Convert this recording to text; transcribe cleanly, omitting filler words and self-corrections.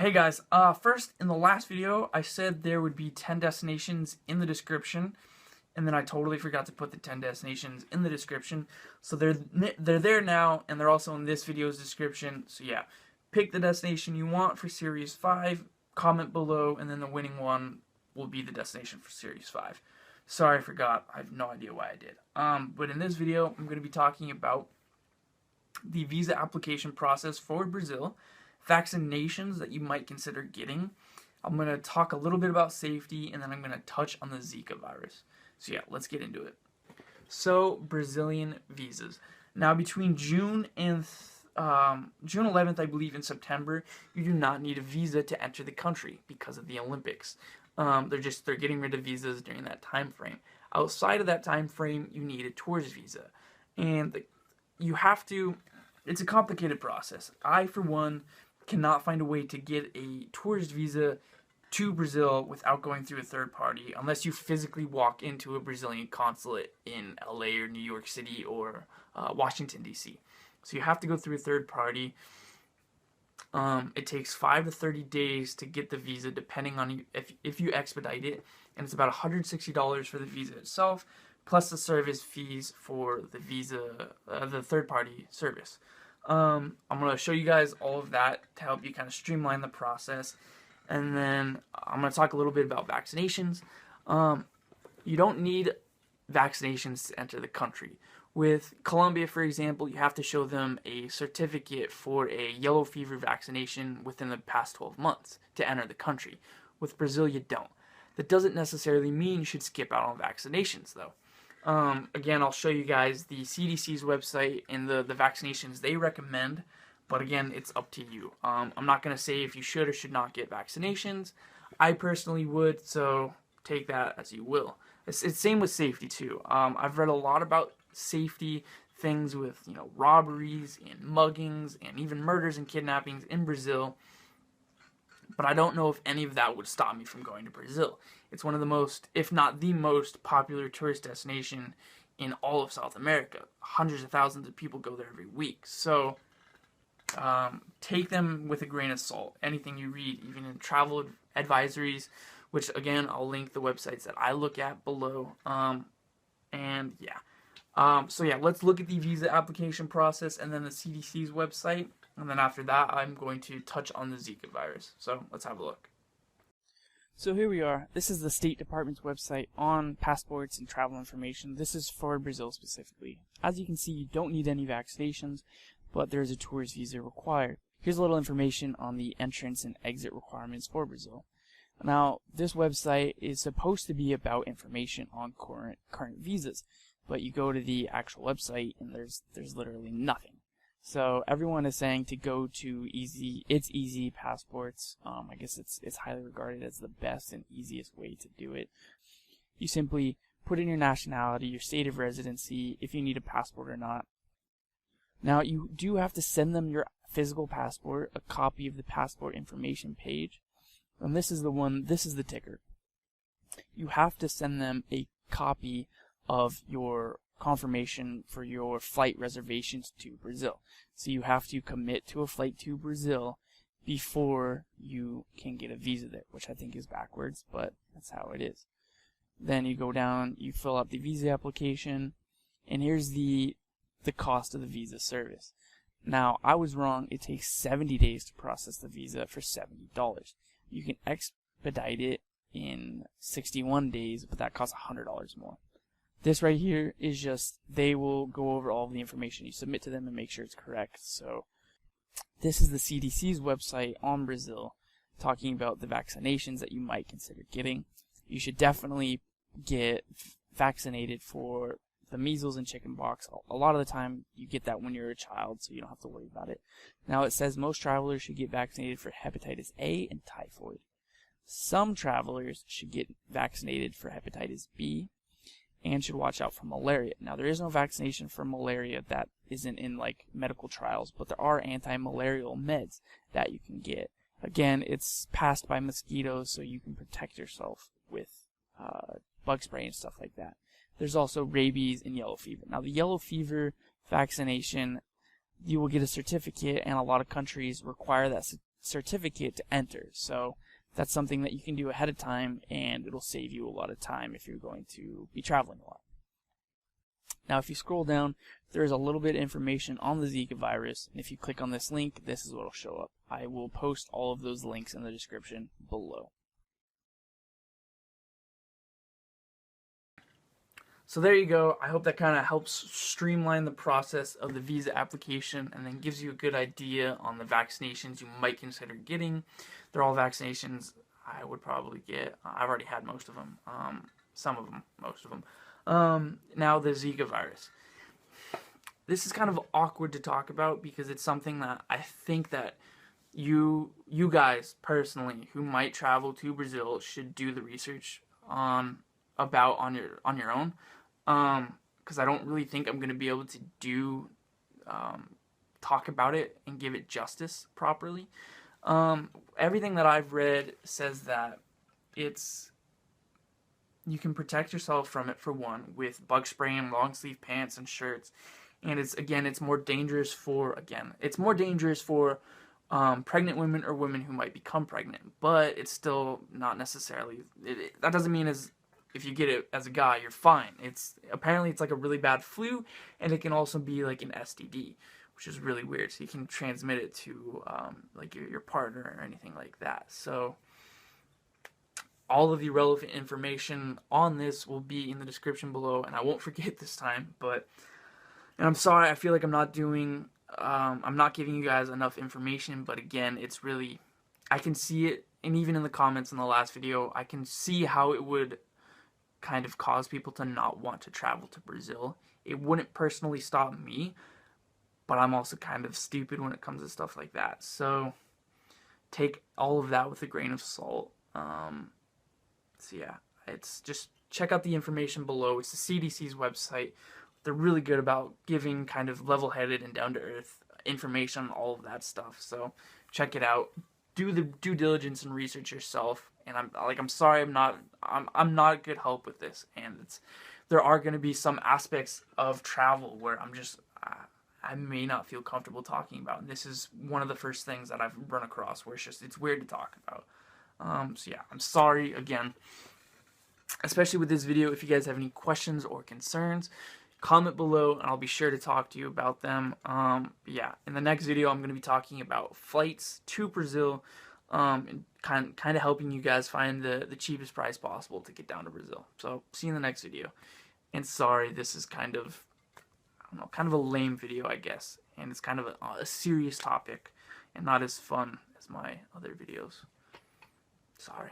Hey guys, first, in the last video, I said there would be 10 destinations in the description, and then I totally forgot to put the 10 destinations in the description, so they're there now, and they're also in this video's description, so yeah, pick the destination you want for Series 5, comment below, and then the winning one will be the destination for Series 5. Sorry I forgot, I have no idea why I did. But in this video, I'm going to be talking about the visa application process for Brazil, vaccinations that you might consider getting. I'm going to talk a little bit about safety, and then I'm going to touch on the Zika virus. So yeah, let's get into it. So, Brazilian visas. Now, between June and June 11th, I believe, in September, you do not need a visa to enter the country because of the Olympics. They're getting rid of visas during that time frame. Outside of that time frame, you need a tourist visa, and it's a complicated process. I, for one, cannot find a way to get a tourist visa to Brazil without going through a third party, unless you physically walk into a Brazilian consulate in LA or New York City or Washington, D.C. So you have to go through a third party. It takes 5 to 30 days to get the visa, depending on if you expedite it, and it's about $160 for the visa itself, plus the service fees for the visa, the third party service. I'm going to show you guys all of that to help you kind of streamline the process, and then I'm going to talk a little bit about vaccinations. You don't need vaccinations to enter the country. With Colombia, for example, you have to show them a certificate for a yellow fever vaccination within the past 12 months to enter the country. With Brazil, you don't. That doesn't necessarily mean you should skip out on vaccinations, though. Again, I'll show you guys the CDC's website and the vaccinations they recommend, but again, it's up to you. I'm not going to say if you should or should not get vaccinations. I personally would, so take that as you will. It's same with safety, too. I've read a lot about safety things with, robberies and muggings and even murders and kidnappings in Brazil, but I don't know if any of that would stop me from going to Brazil. It's one of the most, if not the most popular tourist destination in all of South America. Hundreds of thousands of people go there every week. So take them with a grain of salt. Anything you read, even in travel advisories, which again, I'll link the websites that I look at below. So yeah, let's look at the visa application process and then the CDC's website. And then after that, I'm going to touch on the Zika virus. So let's have a look. So here we are. This is the State Department's website on passports and travel information. This is for Brazil specifically. As you can see, you don't need any vaccinations, but there is a tourist visa required. Here's a little information on the entrance and exit requirements for Brazil. Now, this website is supposed to be about information on current visas, but you go to the actual website and there's literally nothing. So everyone is saying to go to It's Easy Passports. I guess it's highly regarded as the best and easiest way to do it. You simply put in your nationality, your state of residency, if you need a passport or not. Now, you do have to send them your physical passport, a copy of the passport information page. And this is the ticker. You have to send them a copy of your confirmation for your flight reservations to Brazil. So you have to commit to a flight to Brazil before you can get a visa there, which I think is backwards, but that's how it is. Then you go down, you fill out the visa application, and here's the cost of the visa service. Now, I was wrong. It takes 70 days to process the visa for $70. You can expedite it in 61 days, but that costs $100 more. This right here is just, they will go over all of the information you submit to them and make sure it's correct. So this is the CDC's website on Brazil talking about the vaccinations that you might consider getting. You should definitely get vaccinated for the measles and chickenpox. A lot of the time you get that when you're a child, so you don't have to worry about it. Now it says most travelers should get vaccinated for hepatitis A and typhoid. Some travelers should get vaccinated for hepatitis B and should watch out for malaria. Now, there is no vaccination for malaria that isn't in medical trials, but there are anti-malarial meds that you can get. Again, it's passed by mosquitoes, so you can protect yourself with bug spray and stuff like that. There's also rabies and yellow fever. Now, the yellow fever vaccination, you will get a certificate, and a lot of countries require that certificate to enter. So that's something that you can do ahead of time, and it'll save you a lot of time if you're going to be traveling a lot. Now, if you scroll down, there is a little bit of information on the Zika virus, and if you click on this link, this is what will show up. I will post all of those links in the description below. So there you go. I hope that kind of helps streamline the process of the visa application and then gives you a good idea on the vaccinations you might consider getting. They're all vaccinations I would probably get. I've already had most of them. Some of them, most of them. Now the Zika virus. This is kind of awkward to talk about because it's something that I think that you guys personally who might travel to Brazil should do the research on your own. Because I don't really think I'm going to be able to talk about it and give it justice properly. Everything that I've read says that you can protect yourself from it, for one, with bug spray and long sleeve pants and shirts. And it's more dangerous for pregnant women or women who might become pregnant. But it's still not necessarily, that doesn't mean if you get it as a guy, you're fine. Apparently it's like a really bad flu, and it can also be like an STD, which is really weird. So you can transmit it to like your partner or anything like that. So all of the relevant information on this will be in the description below, and I won't forget this time. And I'm sorry, I feel like I'm not giving you guys enough information. But again, it's really, I can see it, and even in the comments in the last video, I can see how it would kind of cause people to not want to travel to Brazil. It wouldn't personally stop me, but I'm also kind of stupid when it comes to stuff like that. So take all of that with a grain of salt. So yeah, it's just check out the information below. It's the CDC's website. They're really good about giving kind of level-headed and down-to-earth information on all of that stuff. So check it out. Do the due diligence and research yourself. And I'm sorry, I'm not a good help with this. And there are going to be some aspects of travel where I may not feel comfortable talking about. And this is one of the first things that I've run across where it's weird to talk about. So yeah, I'm sorry again, especially with this video. If you guys have any questions or concerns, comment below and I'll be sure to talk to you about them. Yeah, in the next video, I'm going to be talking about flights to Brazil, and kind of helping you guys find the cheapest price possible to get down to Brazil. So see you in the next video. And sorry, this is kind of a lame video, I guess, and it's kind of a serious topic and not as fun as my other videos. Sorry.